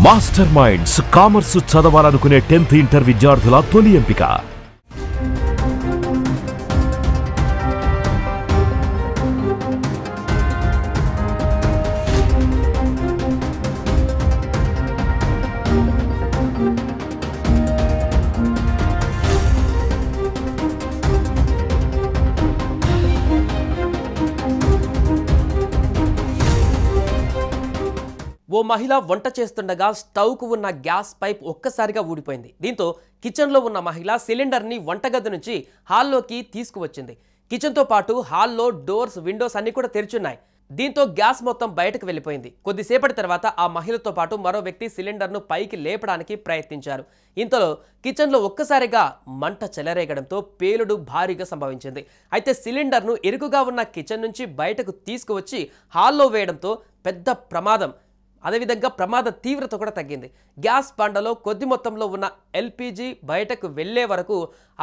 Master minds commerce చదవాలనుకునే 10th inter విద్యార్థుల తొలి ఎంపిక. ఓ మహిళ వంట చేస్తుండగా స్టవ్కు ఉన్న గ్యాస్ పైప్ ఒక్కసారిగా ఊడిపోయింది. దీంతో కిచెన్లో ఉన్న మహిళ సిలిండర్ని వంటగది నుంచి హాల్లోకి తీసుకువచ్చింది. కిచెన్తో పాటు హాల్లో డోర్స్, విండోస్ అన్ని కూడా తెరిచున్నాయి. దీంతో గ్యాస్ మొత్తం బయటకు వెళ్ళిపోయింది. కొద్దిసేపటి తర్వాత ఆ మహిళతో పాటు మరో వ్యక్తి సిలిండర్ను పైకి లేపడానికి ప్రయత్నించారు. ఇంతలో కిచెన్లో ఒక్కసారిగా మంట చెలరేగడంతో పేలుడు భారీగా సంభవించింది. అయితే సిలిండర్ను ఇరుకుగా ఉన్న కిచెన్ నుంచి బయటకు తీసుకువచ్చి హాల్లో వేయడంతో పెద్ద ప్రమాదం, అదేవిధంగా ప్రమాద తీవ్రత కూడా తగ్గింది. గ్యాస్ బండలో కొద్ది మొత్తంలో ఉన్న ఎల్పిజి బయటకు వెళ్లే వరకు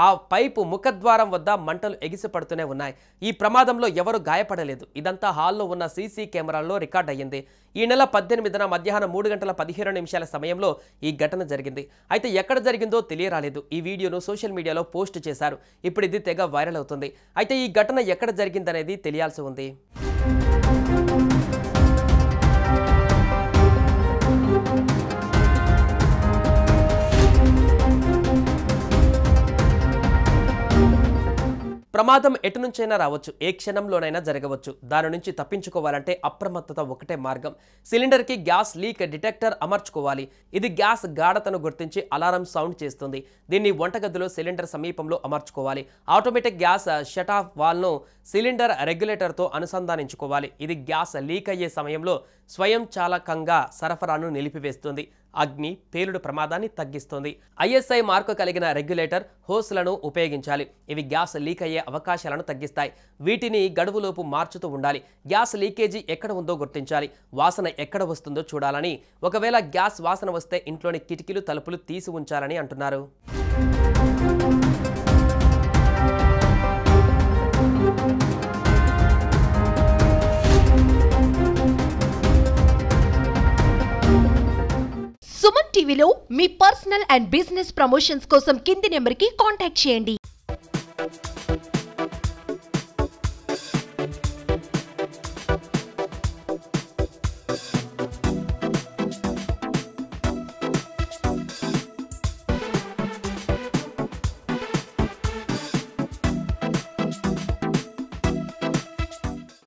ఆ పైపు ముఖద్వారం వద్ద మంటలు ఎగిసిపడుతూనే ఉన్నాయి. ఈ ప్రమాదంలో ఎవరు గాయపడలేదు. ఇదంతా హాల్లో ఉన్న సీసీ కెమెరాల్లో రికార్డ్ అయ్యింది. ఈ నెల 18న మధ్యాహ్నం 3:15 సమయంలో ఈ ఘటన జరిగింది. అయితే ఎక్కడ జరిగిందో తెలియరాలేదు. ఈ వీడియోను సోషల్ మీడియాలో పోస్ట్ చేశారు. ఇప్పుడు ఇది తెగ వైరల్ అవుతుంది. అయితే ఈ ఘటన ఎక్కడ జరిగిందనేది తెలియాల్సి ఉంది. ప్రమాదం ఎటు నుంచైనా రావచ్చు, ఏ క్షణంలోనైనా జరగవచ్చు. దాని నుంచి తప్పించుకోవాలంటే అప్రమత్తత ఒకటే మార్గం. సిలిండర్కి గ్యాస్ లీక్ డిటెక్టర్ అమర్చుకోవాలి. ఇది గ్యాస్ గాఢతను గుర్తించి అలారం సౌండ్ చేస్తుంది. దీన్ని వంటగదిలో సిలిండర్ సమీపంలో అమర్చుకోవాలి. ఆటోమేటిక్ గ్యాస్ షట్ ఆఫ్ వాల్ను సిలిండర్ రెగ్యులేటర్తో అనుసంధానించుకోవాలి. ఇది గ్యాస్ లీక్ అయ్యే సమయంలో స్వయంచాలకంగా సరఫరాను నిలిపివేస్తుంది. అగ్ని, పేలుడు ప్రమాదాన్ని తగ్గిస్తుంది. ఐఎస్ఐ మార్కు కలిగిన రెగ్యులేటర్, హోస్లను ఉపయోగించాలి. ఇవి గ్యాస్ లీక్ అయ్యే అవకాశాలను తగ్గిస్తాయి. వీటిని గడువులోపు మార్చుతూ ఉండాలి. గ్యాస్ లీకేజీ ఎక్కడ ఉందో గుర్తించాలి. వాసన ఎక్కడ వస్తుందో చూడాలని, ఒకవేళ గ్యాస్ వాసన వస్తే ఇంట్లోని కిటికీలు, తలుపులు తీసి ఉంచాలని అంటున్నారు. సుమన్ టీవీలో మీ పర్సనల్ అండ్ బిజినెస్ ప్రమోషన్స్ కోసం కింది నెంబర్కి కాంటాక్ట్ చేయండి.